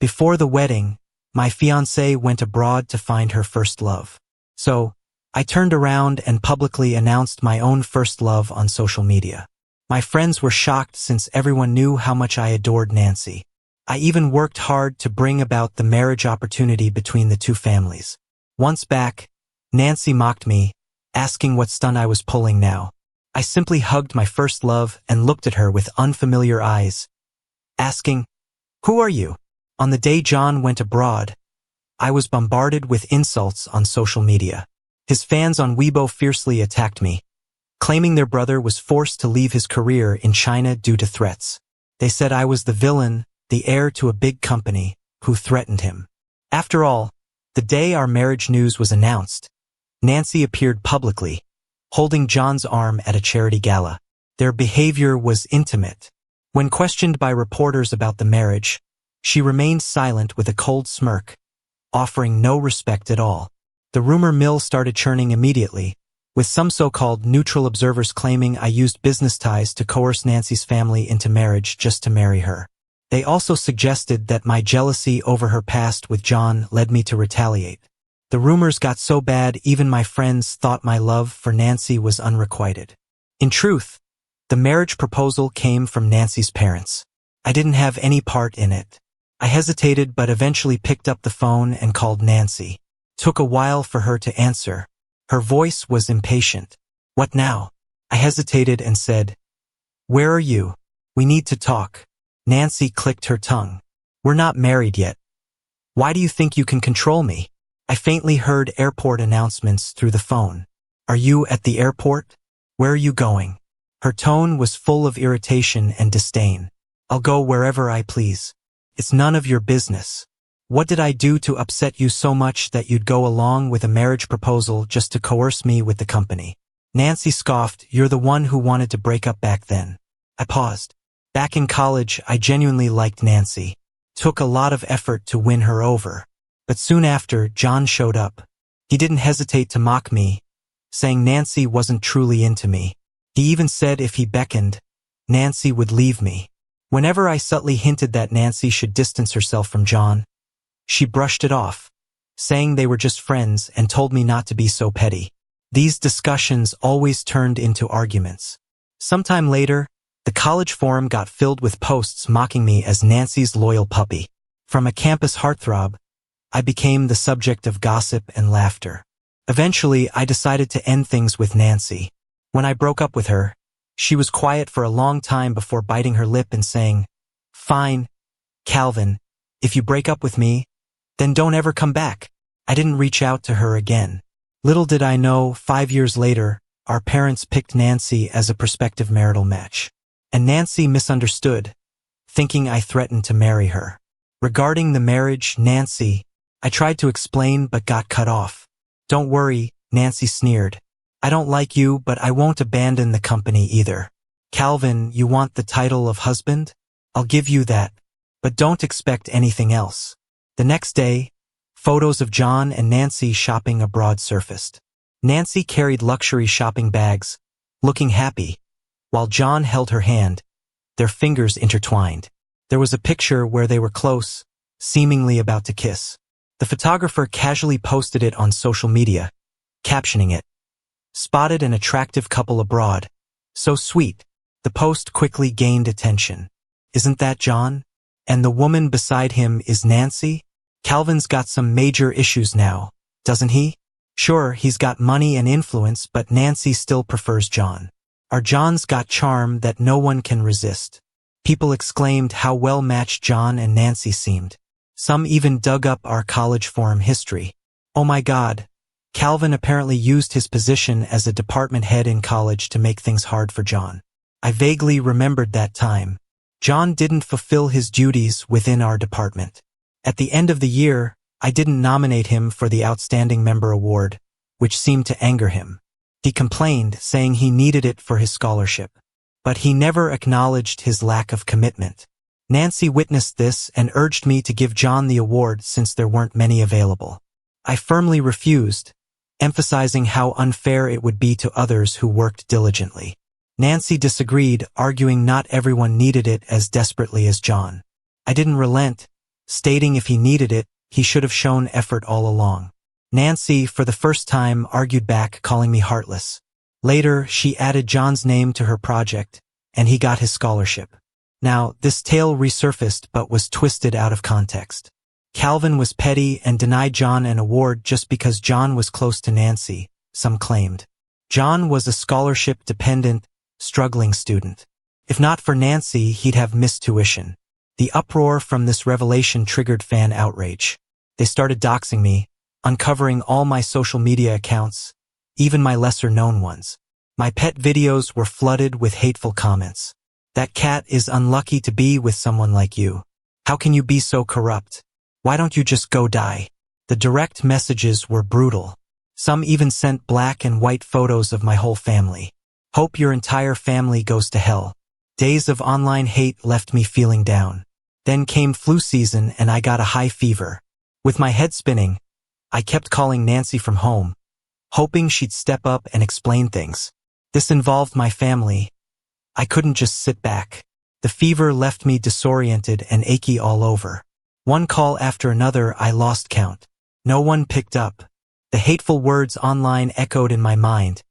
Before the wedding, my fiancée went abroad to find her first love. So, I turned around and publicly announced my own first love on social media. My friends were shocked since everyone knew how much I adored Nancy. I even worked hard to bring about the marriage opportunity between the two families. Once back, Nancy mocked me, asking what stunt I was pulling now. I simply hugged my first love and looked at her with unfamiliar eyes, asking, "Who are you?" On the day John went abroad, I was bombarded with insults on social media. His fans on Weibo fiercely attacked me, claiming their brother was forced to leave his career in China due to threats. They said I was the villain, the heir to a big company, who threatened him. After all, the day our marriage news was announced, Nancy appeared publicly, holding John's arm at a charity gala. Their behavior was intimate. When questioned by reporters about the marriage, she remained silent with a cold smirk, offering no respect at all. The rumor mill started churning immediately, with some so-called neutral observers claiming I used business ties to coerce Nancy's family into marriage just to marry her. They also suggested that my jealousy over her past with John led me to retaliate. The rumors got so bad even my friends thought my love for Nancy was unrequited. In truth, the marriage proposal came from Nancy's parents. I didn't have any part in it. I hesitated but eventually picked up the phone and called Nancy. Took a while for her to answer. Her voice was impatient. "What now?" I hesitated and said, "Where are you? We need to talk." Nancy clicked her tongue. "We're not married yet. Why do you think you can control me?" I faintly heard airport announcements through the phone. "Are you at the airport? Where are you going?" Her tone was full of irritation and disdain. "I'll go wherever I please. It's none of your business. What did I do to upset you so much that you'd go along with a marriage proposal just to coerce me with the company?" Nancy scoffed, "You're the one who wanted to break up back then." I paused. Back in college, I genuinely liked Nancy. Took a lot of effort to win her over. But soon after, John showed up. He didn't hesitate to mock me, saying Nancy wasn't truly into me. He even said if he beckoned, Nancy would leave me. Whenever I subtly hinted that Nancy should distance herself from John, she brushed it off, saying they were just friends and told me not to be so petty. These discussions always turned into arguments. Sometime later, the college forum got filled with posts mocking me as Nancy's loyal puppy. From a campus heartthrob, I became the subject of gossip and laughter. Eventually, I decided to end things with Nancy. When I broke up with her, she was quiet for a long time before biting her lip and saying, "Fine, Calvin, if you break up with me, then don't ever come back." I didn't reach out to her again. Little did I know, 5 years later, our parents picked Nancy as a prospective marital match. And Nancy misunderstood, thinking I threatened to marry her. Regarding the marriage, I tried to explain but got cut off. "Don't worry," Nancy sneered. "I don't like you, but I won't abandon the company either. Calvin, you want the title of husband? I'll give you that, but don't expect anything else." The next day, photos of John and Nancy shopping abroad surfaced. Nancy carried luxury shopping bags, looking happy, while John held her hand, their fingers intertwined. There was a picture where they were close, seemingly about to kiss. The photographer casually posted it on social media, captioning it, "Spotted an attractive couple abroad. So sweet." The post quickly gained attention. "Isn't that John? And the woman beside him is Nancy? Calvin's got some major issues now, doesn't he? Sure, he's got money and influence, but Nancy still prefers John. Our John's got charm that no one can resist." People exclaimed how well-matched John and Nancy seemed. Some even dug up our college forum history. Oh my God, Calvin apparently used his position as a department head in college to make things hard for John. I vaguely remembered that time. John didn't fulfill his duties within our department. At the end of the year, I didn't nominate him for the Outstanding Member Award, which seemed to anger him. He complained, saying he needed it for his scholarship. But he never acknowledged his lack of commitment. Nancy witnessed this and urged me to give John the award since there weren't many available. I firmly refused, emphasizing how unfair it would be to others who worked diligently. Nancy disagreed, arguing not everyone needed it as desperately as John. I didn't relent, stating if he needed it, he should have shown effort all along. Nancy, for the first time, argued back, calling me heartless. Later, she added John's name to her project, and he got his scholarship. Now, this tale resurfaced but was twisted out of context. Calvin was petty and denied John an award just because John was close to Nancy, some claimed. John was a scholarship-dependent, struggling student. If not for Nancy, he'd have missed tuition. The uproar from this revelation triggered fan outrage. They started doxing me, uncovering all my social media accounts, even my lesser-known ones. My pet videos were flooded with hateful comments. That cat is unlucky to be with someone like you. How can you be so corrupt? Why don't you just go die? The direct messages were brutal. Some even sent black and white photos of my whole family. Hope your entire family goes to hell. Days of online hate left me feeling down. Then came flu season and I got a high fever. With my head spinning, I kept calling Nancy from home, hoping she'd step up and explain things. This involved my family. I couldn't just sit back. The fever left me disoriented and achy all over. One call after another, I lost count. No one picked up. The hateful words online echoed in my mind,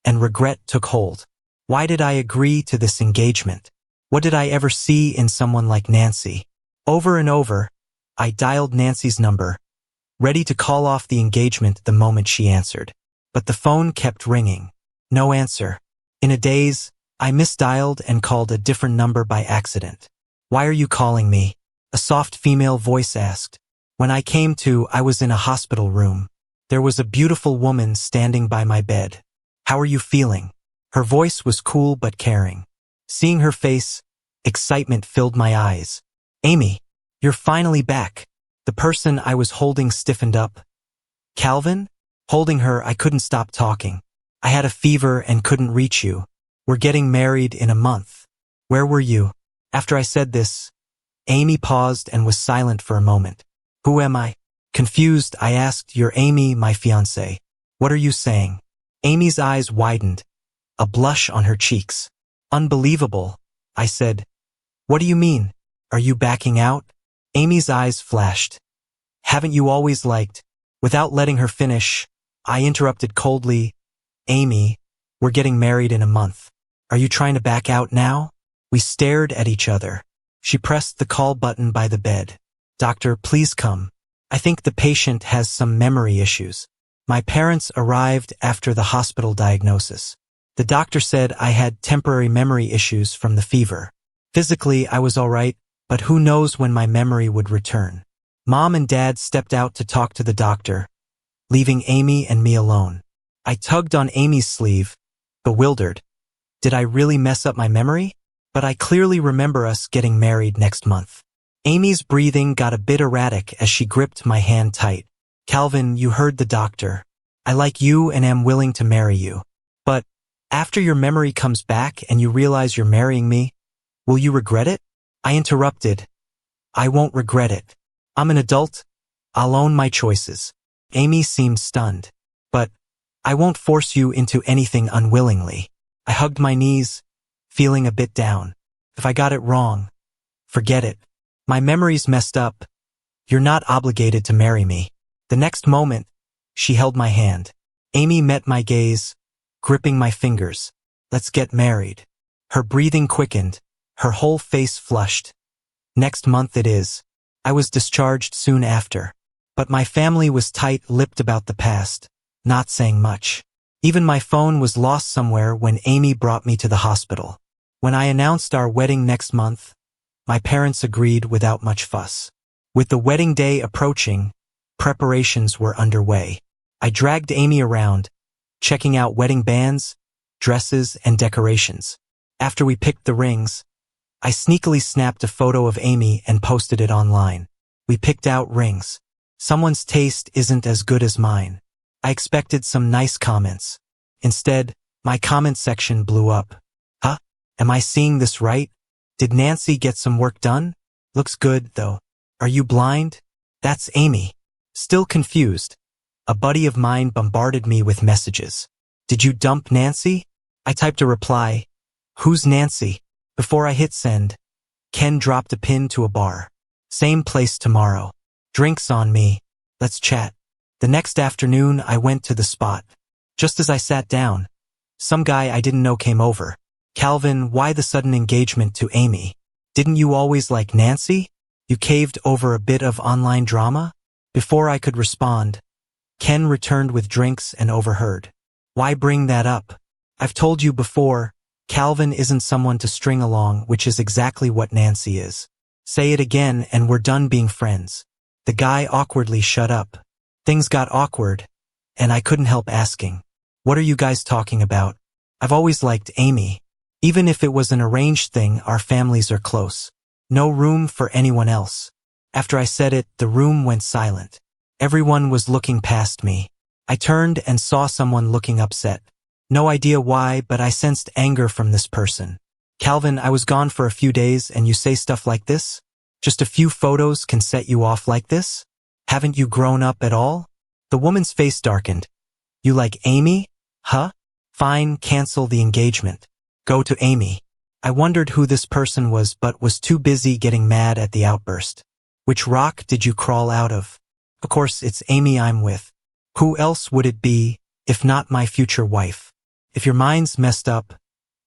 and regret took hold. Why did I agree to this engagement? What did I ever see in someone like Nancy? Over and over, I dialed Nancy's number, ready to call off the engagement the moment she answered. But the phone kept ringing. No answer. In a daze, I misdialed and called a different number by accident. Why are you calling me? A soft female voice asked. When I came to, I was in a hospital room. There was a beautiful woman standing by my bed. How are you feeling? Her voice was cool but caring. Seeing her face, excitement filled my eyes. Amy, you're finally back. The person I was holding stiffened up. Calvin? Holding her, I couldn't stop talking. I had a fever and couldn't reach you. We're getting married in a month. Where were you? After I said this, Amy paused and was silent for a moment. Who am I? Confused, I asked, You're Amy, my fiancée. What are you saying? Amy's eyes widened, a blush on her cheeks. Unbelievable, I said. What do you mean? Are you backing out? Amy's eyes flashed. Haven't you always liked? Without letting her finish, I interrupted coldly. Amy, we're getting married in a month. Are you trying to back out now? We stared at each other. She pressed the call button by the bed. Doctor, please come. I think the patient has some memory issues. My parents arrived after the hospital diagnosis. The doctor said I had temporary memory issues from the fever. Physically, I was all right, but who knows when my memory would return. Mom and Dad stepped out to talk to the doctor, leaving Amy and me alone. I tugged on Amy's sleeve, bewildered. Did I really mess up my memory? But I clearly remember us getting married next month. Amy's breathing got a bit erratic as she gripped my hand tight. Calvin, you heard the doctor. I like you and am willing to marry you. But after your memory comes back and you realize you're marrying me, will you regret it? I interrupted. I won't regret it. I'm an adult. I'll own my choices. Amy seemed stunned. But I won't force you into anything unwillingly. I hugged my knees, feeling a bit down. If I got it wrong, forget it. My memory's messed up. You're not obligated to marry me. The next moment, she held my hand. Amy met my gaze, gripping my fingers. Let's get married. Her breathing quickened, her whole face flushed. Next month it is. I was discharged soon after. But my family was tight-lipped about the past, not saying much. Even my phone was lost somewhere when Amy brought me to the hospital. When I announced our wedding next month, my parents agreed without much fuss. With the wedding day approaching, preparations were underway. I dragged Amy around, checking out wedding bands, dresses, and decorations. After we picked the rings, I sneakily snapped a photo of Amy and posted it online. We picked out rings. Someone's taste isn't as good as mine. I expected some nice comments. Instead, my comment section blew up. Huh? Am I seeing this right? Did Nancy get some work done? Looks good, though. Are you blind? That's Amy. Still confused, a buddy of mine bombarded me with messages. Did you dump Nancy? I typed a reply. Who's Nancy? Before I hit send, Ken dropped a pin to a bar. Same place tomorrow. Drinks on me. Let's chat. The next afternoon, I went to the spot. Just as I sat down, some guy I didn't know came over. Calvin, why the sudden engagement to Amy? Didn't you always like Nancy? You caved over a bit of online drama? Before I could respond, Ken returned with drinks and overheard. Why bring that up? I've told you before, Calvin isn't someone to string along, which is exactly what Nancy is. Say it again and we're done being friends. The guy awkwardly shut up. Things got awkward, and I couldn't help asking, what are you guys talking about? I've always liked Amy. Even if it was an arranged thing, our families are close. No room for anyone else. After I said it, the room went silent. Everyone was looking past me. I turned and saw someone looking upset. No idea why, but I sensed anger from this person. Calvin, I was gone for a few days and you say stuff like this? Just a few photos can set you off like this? Haven't you grown up at all? The woman's face darkened. You like Amy? Huh? Fine, cancel the engagement. Go to Amy. I wondered who this person was but was too busy getting mad at the outburst. Which rock did you crawl out of? Of course, it's Amy I'm with. Who else would it be, if not my future wife? If your mind's messed up,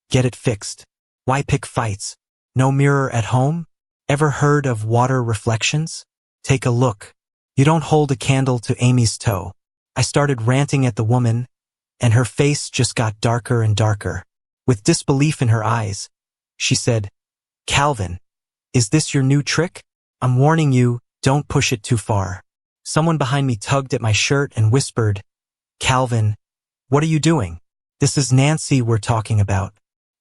get it fixed. Why pick fights? No mirror at home? Ever heard of water reflections? Take a look. You don't hold a candle to Amy's toe. I started ranting at the woman, and her face just got darker and darker. With disbelief in her eyes, she said, Calvin, is this your new trick? I'm warning you, don't push it too far. Someone behind me tugged at my shirt and whispered, Calvin, what are you doing? This is Nancy we're talking about.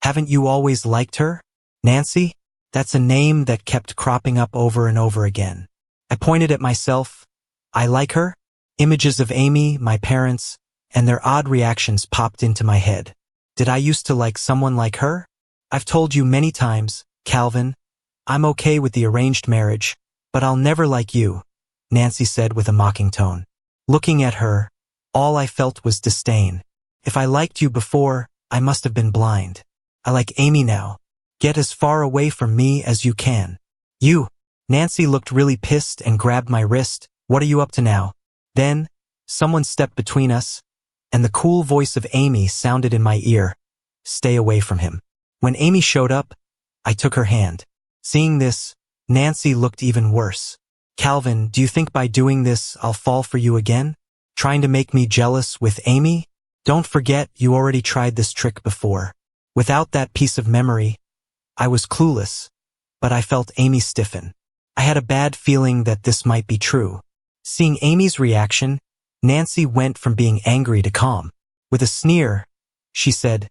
Haven't you always liked her? Nancy? That's a name that kept cropping up over and over again. I pointed at myself. I like her? Images of Amy, my parents, and their odd reactions popped into my head. Did I used to like someone like her? I've told you many times, Calvin, I'm okay with the arranged marriage, but I'll never like you, Nancy said with a mocking tone. Looking at her, all I felt was disdain. If I liked you before, I must have been blind. I like Amy now. Get as far away from me as you can. You. Nancy looked really pissed and grabbed my wrist. What are you up to now? Then, someone stepped between us, and the cool voice of Amy sounded in my ear. Stay away from him. When Amy showed up, I took her hand. Seeing this, Nancy looked even worse. Calvin, do you think by doing this I'll fall for you again? Trying to make me jealous with Amy? Don't forget you already tried this trick before. Without that piece of memory, I was clueless, but I felt Amy stiffen. I had a bad feeling that this might be true. Seeing Amy's reaction, Nancy went from being angry to calm. With a sneer, she said,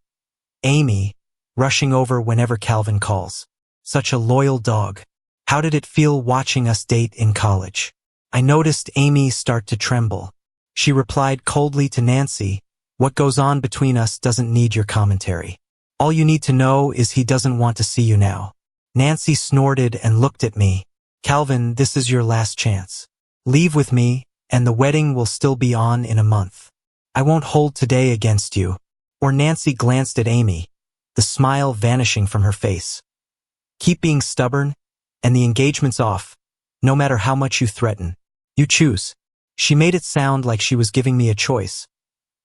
Amy, rushing over whenever Calvin calls. Such a loyal dog. How did it feel watching us date in college? I noticed Amy start to tremble. She replied coldly to Nancy, what goes on between us doesn't need your commentary. All you need to know is he doesn't want to see you now. Nancy snorted and looked at me. Calvin, this is your last chance. Leave with me, and the wedding will still be on in a month. I won't hold today against you. Or Nancy glanced at Amy, the smile vanishing from her face. Keep being stubborn, and the engagement's off, no matter how much you threaten. You choose. She made it sound like she was giving me a choice,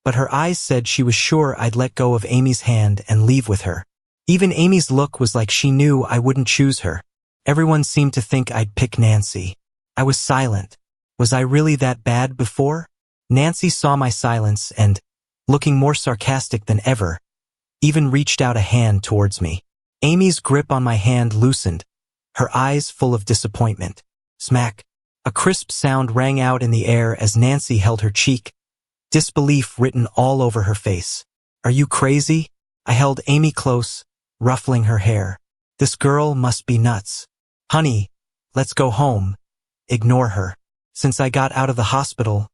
but her eyes said she was sure I'd let go of Amy's hand and leave with her. Even Amy's look was like she knew I wouldn't choose her. Everyone seemed to think I'd pick Nancy. I was silent. Was I really that bad before? Nancy saw my silence and, looking more sarcastic than ever, even reached out a hand towards me. Amy's grip on my hand loosened, her eyes full of disappointment. Smack. A crisp sound rang out in the air as Nancy held her cheek, disbelief written all over her face. Are you crazy? I held Amy close, ruffling her hair. This girl must be nuts. Honey, let's go home. Ignore her. Since I got out of the hospital,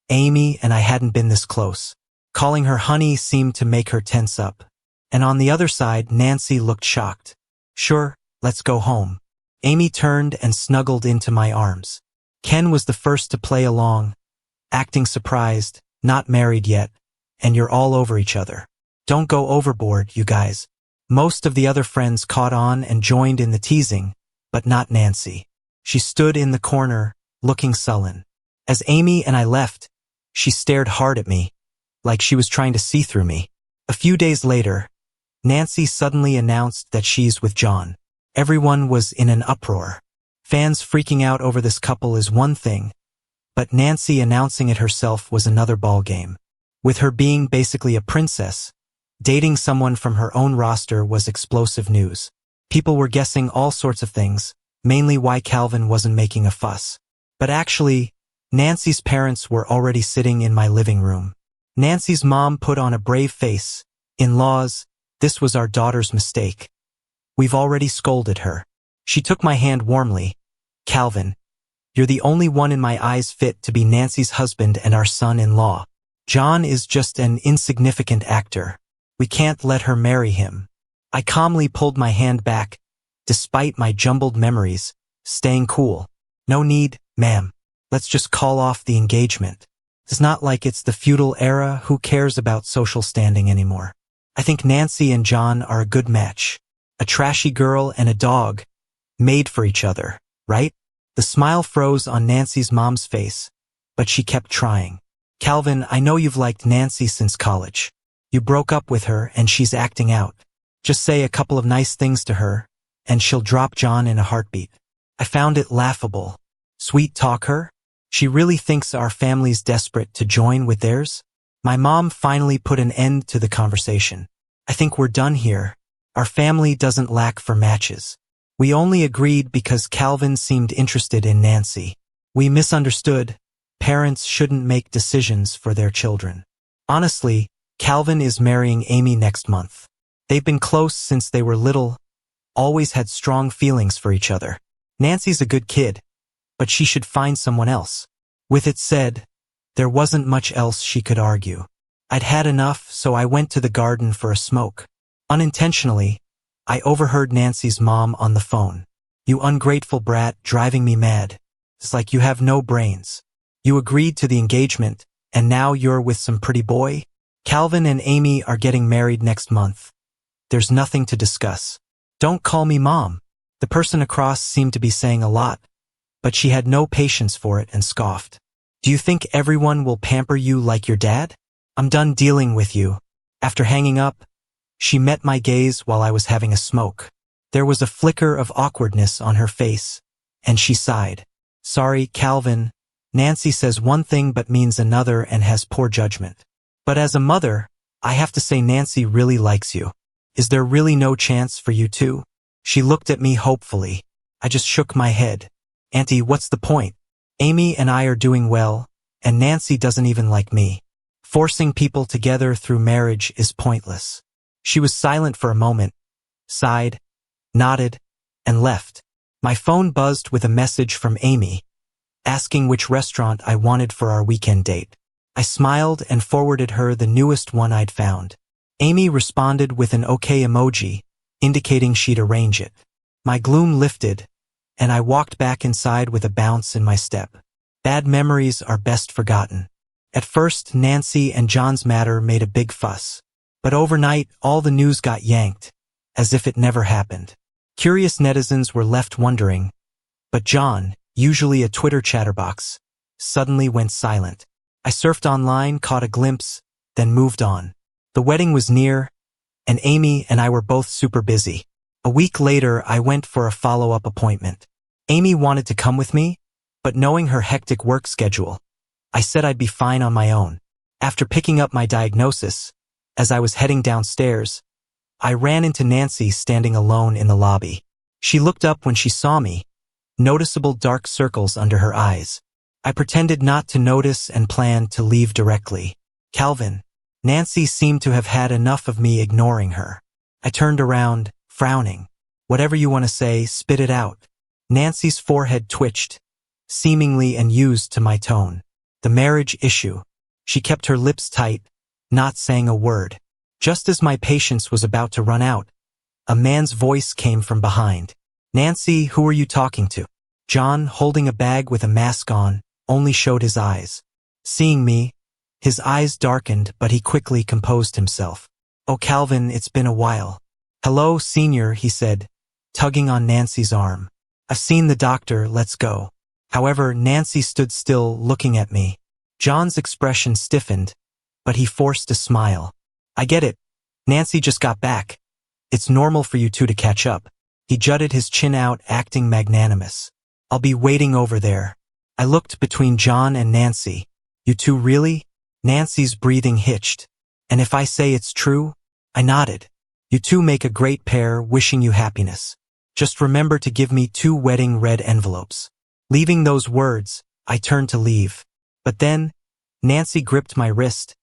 Amy and I hadn't been this close. Calling her honey seemed to make her tense up. And on the other side, Nancy looked shocked. Sure, let's go home. Amy turned and snuggled into my arms. Ken was the first to play along, acting surprised, not married yet, and you're all over each other. Don't go overboard, you guys. Most of the other friends caught on and joined in the teasing, but not Nancy. She stood in the corner, looking sullen. As Amy and I left, she stared hard at me, like she was trying to see through me. A few days later, Nancy suddenly announced that she's with John. Everyone was in an uproar. Fans freaking out over this couple is one thing, but Nancy announcing it herself was another ballgame. With her being basically a princess, dating someone from her own roster was explosive news. People were guessing all sorts of things, mainly why Calvin wasn't making a fuss. But actually, Nancy's parents were already sitting in my living room. Nancy's mom put on a brave face. "In-laws, this was our daughter's mistake. We've already scolded her." She took my hand warmly. "Calvin, you're the only one in my eyes fit to be Nancy's husband and our son-in-law. John is just an insignificant actor. We can't let her marry him." I calmly pulled my hand back, despite my jumbled memories, staying cool. "No need, ma'am. Let's just call off the engagement. It's not like it's the feudal era. Who cares about social standing anymore? I think Nancy and John are a good match. A trashy girl and a dog, made for each other, right?" The smile froze on Nancy's mom's face, but she kept trying. "Calvin, I know you've liked Nancy since college. You broke up with her and she's acting out. Just say a couple of nice things to her, and she'll drop John in a heartbeat." I found it laughable. Sweet talk her? She really thinks our family's desperate to join with theirs? My mom finally put an end to the conversation. "I think we're done here. Our family doesn't lack for matches. We only agreed because Calvin seemed interested in Nancy. We misunderstood. Parents shouldn't make decisions for their children. Honestly, Calvin is marrying Amy next month. They've been close since they were little, always had strong feelings for each other. Nancy's a good kid, but she should find someone else." With it said, there wasn't much else she could argue. I'd had enough, so I went to the garden for a smoke. Unintentionally, I overheard Nancy's mom on the phone. "You ungrateful brat, driving me mad. It's like you have no brains. You agreed to the engagement, and now you're with some pretty boy? Calvin and Amy are getting married next month. There's nothing to discuss. Don't call me mom." The person across seemed to be saying a lot, but she had no patience for it and scoffed. "Do you think everyone will pamper you like your dad? I'm done dealing with you." After hanging up, she met my gaze while I was having a smoke. There was a flicker of awkwardness on her face, and she sighed. "Sorry, Calvin. Nancy says one thing but means another and has poor judgment. But as a mother, I have to say Nancy really likes you. Is there really no chance for you two?" She looked at me hopefully. I just shook my head. "Auntie, what's the point? Amy and I are doing well, and Nancy doesn't even like me. Forcing people together through marriage is pointless." She was silent for a moment, sighed, nodded, and left. My phone buzzed with a message from Amy, asking which restaurant I wanted for our weekend date. I smiled and forwarded her the newest one I'd found. Amy responded with an okay emoji, indicating she'd arrange it. My gloom lifted, and I walked back inside with a bounce in my step. Bad memories are best forgotten. At first, Nancy and John's matter made a big fuss. But overnight, all the news got yanked, as if it never happened. Curious netizens were left wondering, but John, usually a Twitter chatterbox, suddenly went silent. I surfed online, caught a glimpse, then moved on. The wedding was near, and Amy and I were both super busy. A week later, I went for a follow-up appointment. Amy wanted to come with me, but knowing her hectic work schedule, I said I'd be fine on my own. After picking up my diagnosis, as I was heading downstairs, I ran into Nancy standing alone in the lobby. She looked up when she saw me, noticeable dark circles under her eyes. I pretended not to notice and planned to leave directly. "Calvin." Nancy seemed to have had enough of me ignoring her. I turned around, frowning. "Whatever you want to say, spit it out." Nancy's forehead twitched, seemingly unused to my tone. "The marriage issue." She kept her lips tight, not saying a word. Just as my patience was about to run out, a man's voice came from behind. "Nancy, who are you talking to?" John, holding a bag with a mask on, only showed his eyes. Seeing me, his eyes darkened, but he quickly composed himself. "Oh, Calvin, it's been a while." "Hello, Senior," he said, tugging on Nancy's arm. I've seen the doctor, let's go. However, Nancy stood still, looking at me. John's expression stiffened, but he forced a smile. I get it. Nancy just got back. It's normal for you two to catch up. He jutted his chin out, acting magnanimous. I'll be waiting over there. I looked between John and Nancy. You two really? Nancy's breathing hitched. And if I say it's true? I nodded. You two make a great pair, wishing you happiness. Just remember to give me 2 wedding red envelopes. Leaving those words, I turned to leave. But then, Nancy gripped my wrist,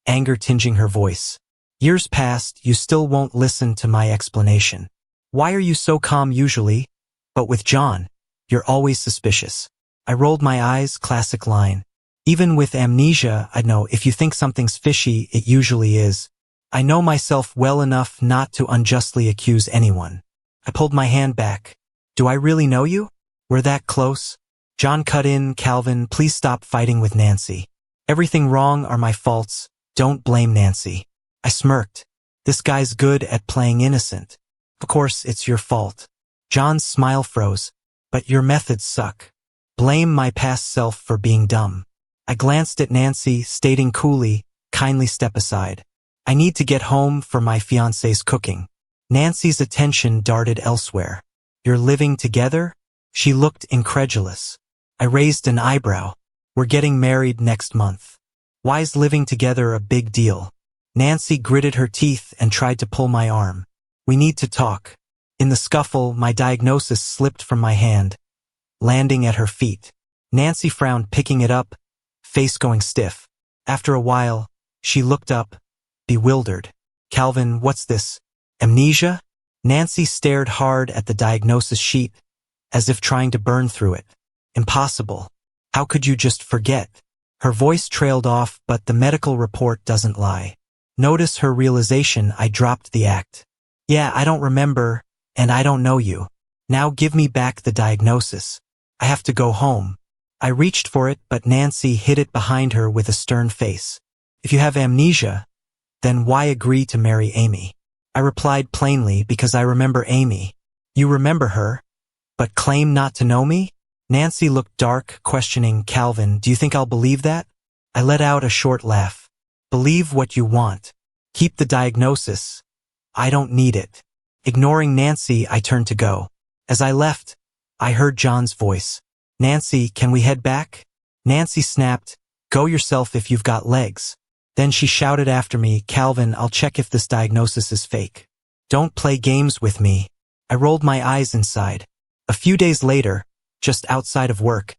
anger tinging her voice. Years passed, you still won't listen to my explanation. Why are you so calm usually? But with John, you're always suspicious. I rolled my eyes, classic line. Even with amnesia, I know if you think something's fishy, it usually is. I know myself well enough not to unjustly accuse anyone. I pulled my hand back. Do I really know you? We're that close? John cut in, Calvin, please stop fighting with Nancy. Everything wrong are my faults. Don't blame Nancy. I smirked. This guy's good at playing innocent. Of course, it's your fault. John's smile froze. But your methods suck. Blame my past self for being dumb. I glanced at Nancy, stating coolly, kindly step aside. I need to get home for my fiancé's cooking. Nancy's attention darted elsewhere. You're living together? She looked incredulous. I raised an eyebrow. We're getting married next month. Why's living together a big deal? Nancy gritted her teeth and tried to pull my arm. We need to talk. In the scuffle, my diagnosis slipped from my hand, landing at her feet. Nancy frowned, picking it up, face going stiff. After a while, she looked up, bewildered. Calvin, what's this? Amnesia? Nancy stared hard at the diagnosis sheet, as if trying to burn through it. Impossible. How could you just forget? Her voice trailed off, but the medical report doesn't lie. Notice her realization. I dropped the act. Yeah, I don't remember, and I don't know you. Now give me back the diagnosis. I have to go home. I reached for it, but Nancy hid it behind her with a stern face. If you have amnesia, then why agree to marry Amy? I replied plainly, because I remember Amy. You remember her, but claim not to know me? Nancy looked dark, questioning. Calvin, do you think I'll believe that? I let out a short laugh. Believe what you want. Keep the diagnosis. I don't need it. Ignoring Nancy, I turned to go. As I left, I heard John's voice. Nancy, can we head back? Nancy snapped, go yourself if you've got legs. Then she shouted after me, Calvin, I'll check if this diagnosis is fake. Don't play games with me. I rolled my eyes inside. A few days later, just outside of work,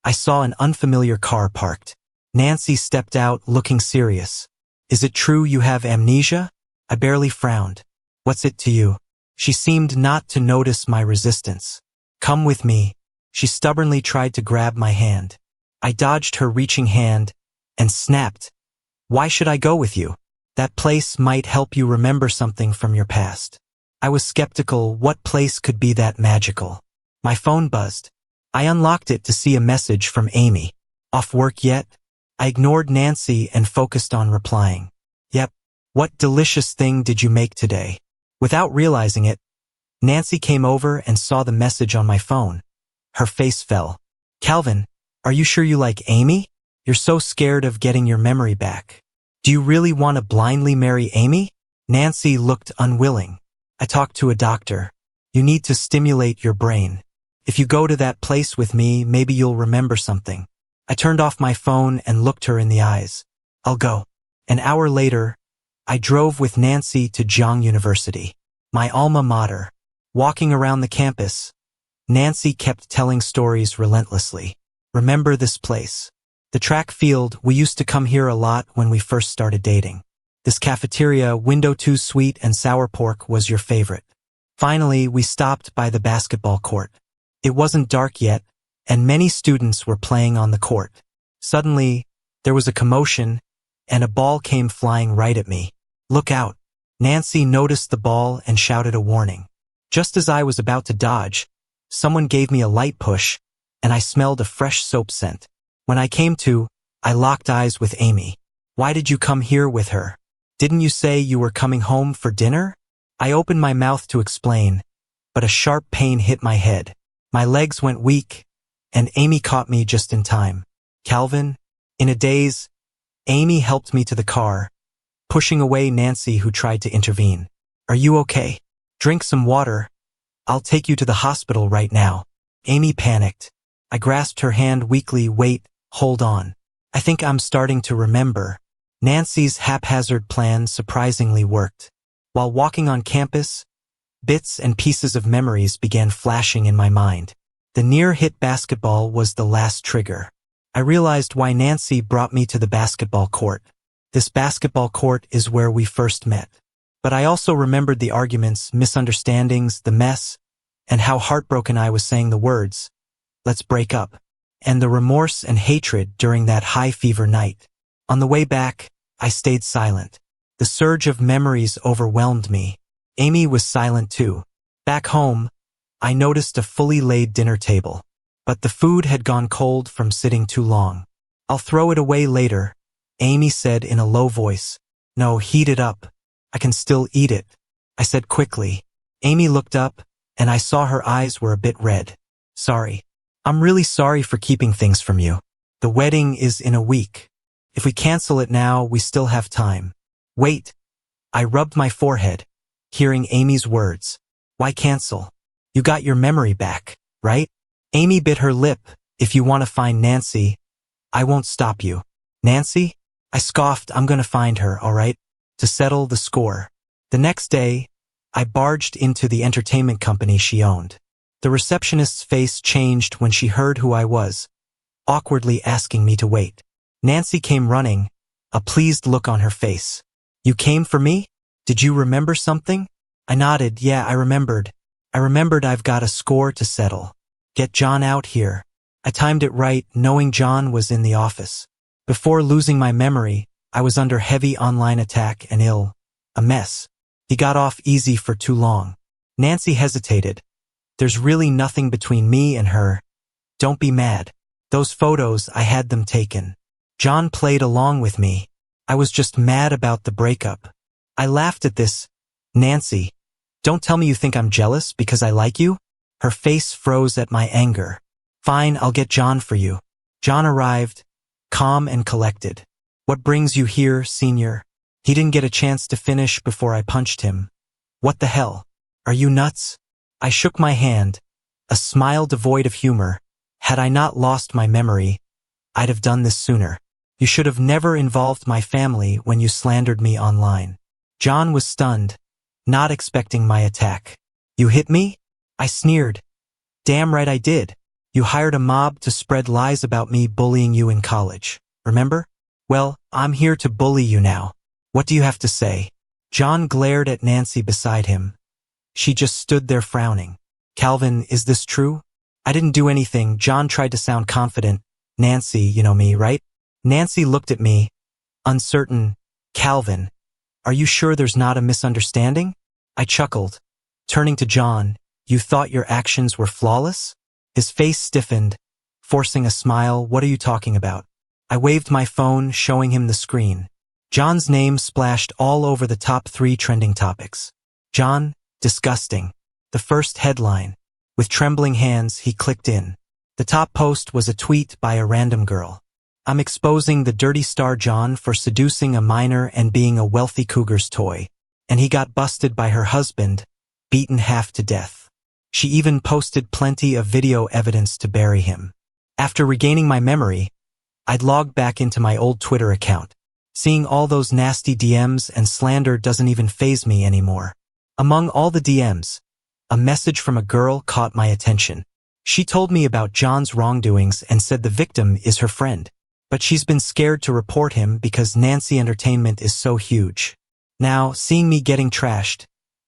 I saw an unfamiliar car parked. Nancy stepped out, looking serious. Is it true you have amnesia? I barely frowned. What's it to you? She seemed not to notice my resistance. Come with me. She stubbornly tried to grab my hand. I dodged her reaching hand and snapped. Why should I go with you? That place might help you remember something from your past. I was skeptical. What place could be that magical? My phone buzzed. I unlocked it to see a message from Amy. Off work yet? I ignored Nancy and focused on replying. Yep. What delicious thing did you make today? Without realizing it, Nancy came over and saw the message on my phone. Her face fell. Calvin, are you sure you like Amy? You're so scared of getting your memory back. Do you really want to blindly marry Amy? Nancy looked unwilling. I talked to a doctor. You need to stimulate your brain. If you go to that place with me, maybe you'll remember something. I turned off my phone and looked her in the eyes. I'll go. An hour later, I drove with Nancy to Zhang University, my alma mater. Walking around the campus, Nancy kept telling stories relentlessly. Remember this place? The track field, we used to come here a lot when we first started dating. This cafeteria, window 2 sweet and sour pork, was your favorite. Finally, we stopped by the basketball court. It wasn't dark yet, and many students were playing on the court. Suddenly, there was a commotion, and a ball came flying right at me. Look out. Nancy noticed the ball and shouted a warning. Just as I was about to dodge, someone gave me a light push, and I smelled a fresh soap scent. When I came to, I locked eyes with Amy. Why did you come here with her? Didn't you say you were coming home for dinner? I opened my mouth to explain, but a sharp pain hit my head. My legs went weak, and Amy caught me just in time. Calvin, in a daze, Amy helped me to the car, pushing away Nancy, who tried to intervene. Are you okay? Drink some water. I'll take you to the hospital right now. Amy panicked. I grasped her hand weakly. Wait, hold on. I think I'm starting to remember. Nancy's haphazard plan surprisingly worked. While walking on campus, bits and pieces of memories began flashing in my mind. The near-hit basketball was the last trigger. I realized why Nancy brought me to the basketball court. This basketball court is where we first met. But I also remembered the arguments, misunderstandings, the mess, and how heartbroken I was saying the words, "Let's break up," and the remorse and hatred during that high-fever night. On the way back, I stayed silent. The surge of memories overwhelmed me. Amy was silent too. Back home, I noticed a fully laid dinner table. But the food had gone cold from sitting too long. "I'll throw it away later," Amy said in a low voice. "No, heat it up. I can still eat it," I said quickly. Amy looked up, and I saw her eyes were a bit red. "Sorry. I'm really sorry for keeping things from you. The wedding is in a week. If we cancel it now, we still have time." "Wait." I rubbed my forehead, hearing Amy's words. "Why cancel? You got your memory back, right?" Amy bit her lip. "If you want to find Nancy, I won't stop you." "Nancy?" I scoffed. "I'm gonna find her, all right?" To settle the score. The next day, I barged into the entertainment company she owned. The receptionist's face changed when she heard who I was, awkwardly asking me to wait. Nancy came running, a pleased look on her face. "You came for me? Did you remember something?" I nodded. "Yeah, I remembered. I've got a score to settle. Get John out here." I timed it right, knowing John was in the office. Before losing my memory, I was under heavy online attack and ill. A mess. He got off easy for too long. Nancy hesitated. "There's really nothing between me and her. Don't be mad. Those photos, I had them taken. John played along with me. I was just mad about the breakup." I laughed at this. "Nancy, don't tell me you think I'm jealous because I like you?" Her face froze at my anger. "Fine, I'll get John for you." John arrived, calm and collected. "What brings you here, senior?" He didn't get a chance to finish before I punched him. "What the hell? Are you nuts?" I shook my hand, a smile devoid of humor. Had I not lost my memory, I'd have done this sooner. "You should have never involved my family when you slandered me online." John was stunned, not expecting my attack. "You hit me?" I sneered. "Damn right I did. You hired a mob to spread lies about me bullying you in college. Remember? Well, I'm here to bully you now. What do you have to say?" John glared at Nancy beside him. She just stood there frowning. "Calvin, is this true?" "I didn't do anything." John tried to sound confident. "Nancy, you know me, right?" Nancy looked at me, uncertain. "Calvin, are you sure there's not a misunderstanding?" I chuckled. Turning to John, "You thought your actions were flawless?" His face stiffened, forcing a smile. "What are you talking about?" I waved my phone, showing him the screen. John's name splashed all over the top 3 trending topics. "John, disgusting." The first headline. With trembling hands, he clicked in. The top post was a tweet by a random girl. "I'm exposing the dirty star John for seducing a minor and being a wealthy cougar's toy. And he got busted by her husband, beaten half to death. She even posted plenty of video evidence to bury him." After regaining my memory, I'd logged back into my old Twitter account. Seeing all those nasty DMs and slander doesn't even faze me anymore. Among all the DMs, a message from a girl caught my attention. She told me about John's wrongdoings and said the victim is her friend. But she's been scared to report him because Nancy Entertainment is so huge. Now, seeing me getting trashed,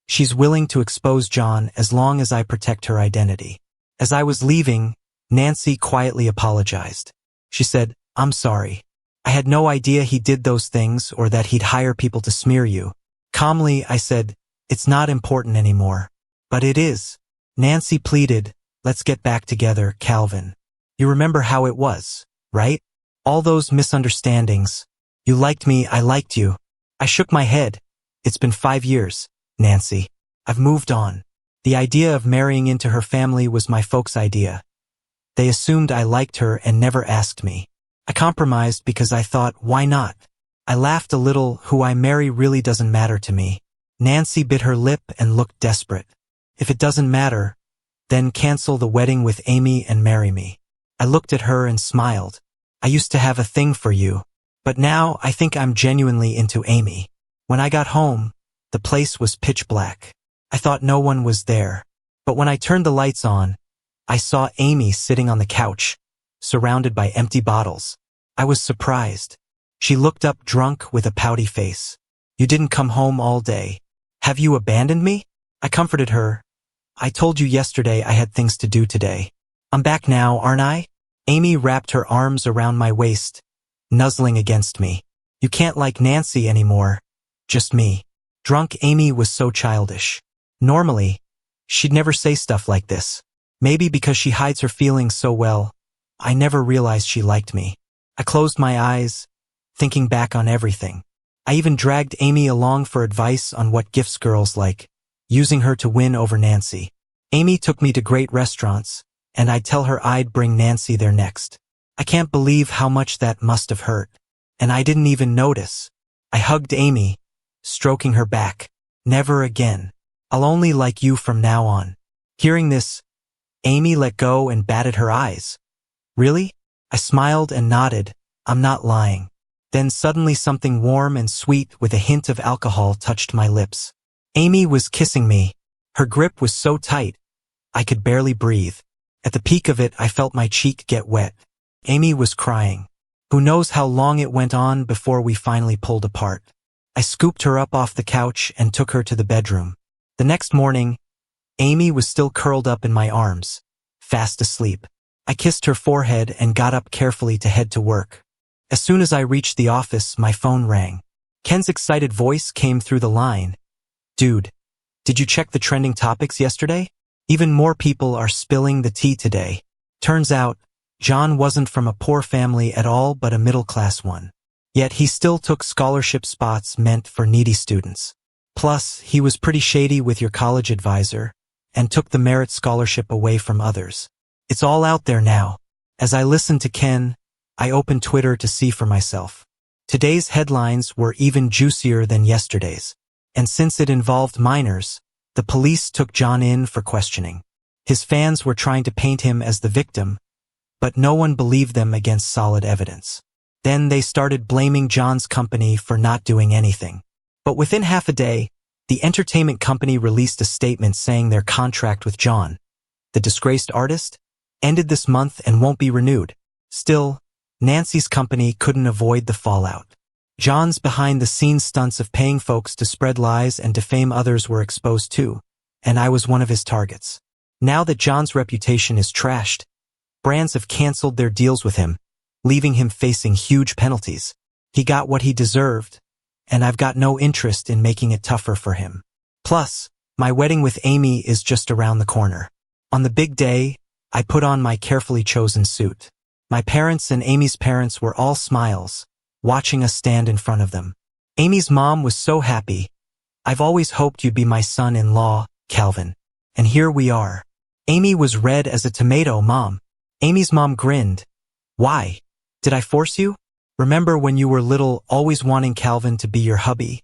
she's willing to expose John as long as I protect her identity. As I was leaving, Nancy quietly apologized. She said, "I'm sorry. I had no idea he did those things or that he'd hire people to smear you." Calmly, I said, "It's not important anymore." "But it is." Nancy pleaded, "Let's get back together, Calvin. You remember how it was, right? All those misunderstandings. You liked me, I liked you." I shook my head. "It's been 5 years, Nancy. I've moved on." The idea of marrying into her family was my folks' idea. They assumed I liked her and never asked me. I compromised because I thought, why not? I laughed a little. Who I marry really doesn't matter to me. Nancy bit her lip and looked desperate. If it doesn't matter, then cancel the wedding with Amy and marry me. I looked at her and smiled. I used to have a thing for you, but now I think I'm genuinely into Amy. When I got home, the place was pitch black. I thought no one was there, but when I turned the lights on, I saw Amy sitting on the couch, surrounded by empty bottles. I was surprised. She looked up drunk with a pouty face. You didn't come home all day. Have you abandoned me? I comforted her. I told you yesterday I had things to do today. I'm back now, aren't I? Amy wrapped her arms around my waist, nuzzling against me. You can't like Nancy anymore. Just me. Drunk Amy was so childish. Normally, she'd never say stuff like this. Maybe because she hides her feelings so well, I never realized she liked me. I closed my eyes, thinking back on everything. I even dragged Amy along for advice on what gifts girls like, using her to win over Nancy. Amy took me to great restaurants, and I'd tell her I'd bring Nancy there next. I can't believe how much that must have hurt. And I didn't even notice. I hugged Amy, stroking her back. Never again. I'll only like you from now on. Hearing this, Amy let go and batted her eyes. Really? I smiled and nodded. I'm not lying. Then suddenly something warm and sweet with a hint of alcohol touched my lips. Amy was kissing me. Her grip was so tight, I could barely breathe. At the peak of it, I felt my cheek get wet. Amy was crying. Who knows how long it went on before we finally pulled apart. I scooped her up off the couch and took her to the bedroom. The next morning, Amy was still curled up in my arms, fast asleep. I kissed her forehead and got up carefully to head to work. As soon as I reached the office, my phone rang. Ken's excited voice came through the line. Dude, did you check the trending topics yesterday? Even more people are spilling the tea today. Turns out, John wasn't from a poor family at all but a middle-class one. Yet he still took scholarship spots meant for needy students. Plus, he was pretty shady with your college advisor and took the merit scholarship away from others. It's all out there now. As I listened to Ken, I opened Twitter to see for myself. Today's headlines were even juicier than yesterday's. And since it involved minors, the police took John in for questioning. His fans were trying to paint him as the victim, but no one believed them against solid evidence. Then they started blaming John's company for not doing anything. But within half a day, the entertainment company released a statement saying their contract with John, the disgraced artist, ended this month and won't be renewed. Still, Nancy's company couldn't avoid the fallout. John's behind-the-scenes stunts of paying folks to spread lies and defame others were exposed too, and I was one of his targets. Now that John's reputation is trashed, brands have canceled their deals with him, leaving him facing huge penalties. He got what he deserved, and I've got no interest in making it tougher for him. Plus, my wedding with Amy is just around the corner. On the big day, I put on my carefully chosen suit. My parents and Amy's parents were all smiles, watching us stand in front of them. Amy's mom was so happy. I've always hoped you'd be my son-in-law, Calvin. And here we are. Amy was red as a tomato, Mom. Amy's mom grinned. Why? Did I force you? Remember when you were little, always wanting Calvin to be your hubby,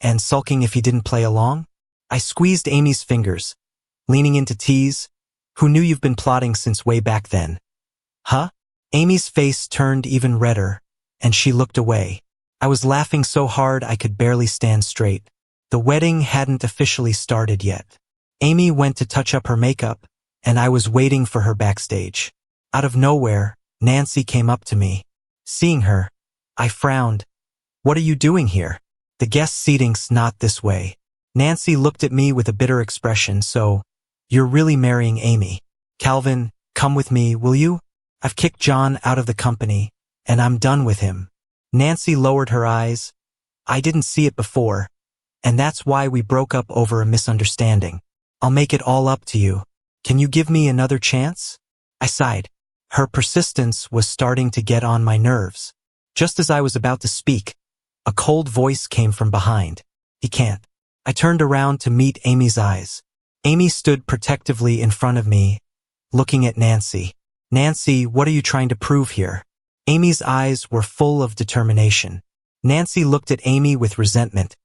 and sulking if he didn't play along? I squeezed Amy's fingers, leaning in to tease. Who knew you've been plotting since way back then? Huh? Amy's face turned even redder, and she looked away. I was laughing so hard I could barely stand straight. The wedding hadn't officially started yet. Amy went to touch up her makeup, and I was waiting for her backstage. Out of nowhere, Nancy came up to me. Seeing her, I frowned. What are you doing here? The guest seating's not this way. Nancy looked at me with a bitter expression. So, you're really marrying Amy. Calvin, come with me, will you? I've kicked John out of the company, and I'm done with him. Nancy lowered her eyes. I didn't see it before, and that's why we broke up over a misunderstanding. I'll make it all up to you. Can you give me another chance? I sighed. Her persistence was starting to get on my nerves. Just as I was about to speak, a cold voice came from behind. He can't. I turned around to meet Amy's eyes. Amy stood protectively in front of me, looking at Nancy. Nancy, what are you trying to prove here? Amy's eyes were full of determination. Nancy looked at Amy with resentment.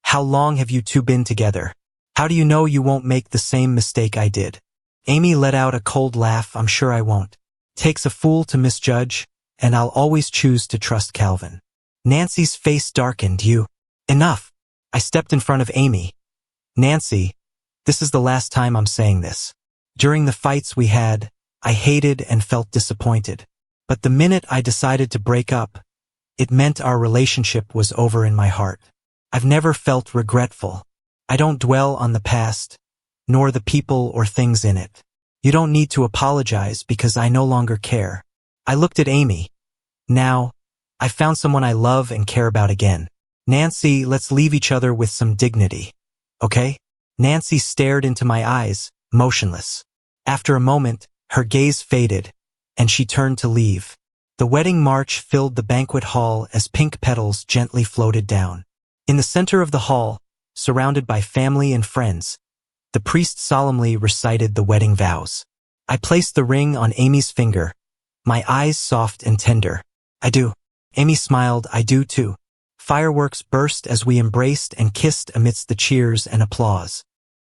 How long have you two been together? How do you know you won't make the same mistake I did? Amy let out a cold laugh. I'm sure I won't. Takes a fool to misjudge, and I'll always choose to trust Calvin. Nancy's face darkened. Enough. I stepped in front of Amy. Nancy, this is the last time I'm saying this. During the fights we had, I hated and felt disappointed. But the minute I decided to break up, it meant our relationship was over in my heart. I've never felt regretful. I don't dwell on the past, nor the people or things in it. You don't need to apologize because I no longer care. I looked at Amy. Now, I found someone I love and care about again. Nancy, let's leave each other with some dignity. Okay? Nancy stared into my eyes, motionless. After a moment, her gaze faded, and she turned to leave. The wedding march filled the banquet hall as pink petals gently floated down. In the center of the hall, surrounded by family and friends, the priest solemnly recited the wedding vows. I placed the ring on Amy's finger, my eyes soft and tender. I do. Amy smiled. I do too. Fireworks burst as we embraced and kissed amidst the cheers and applause.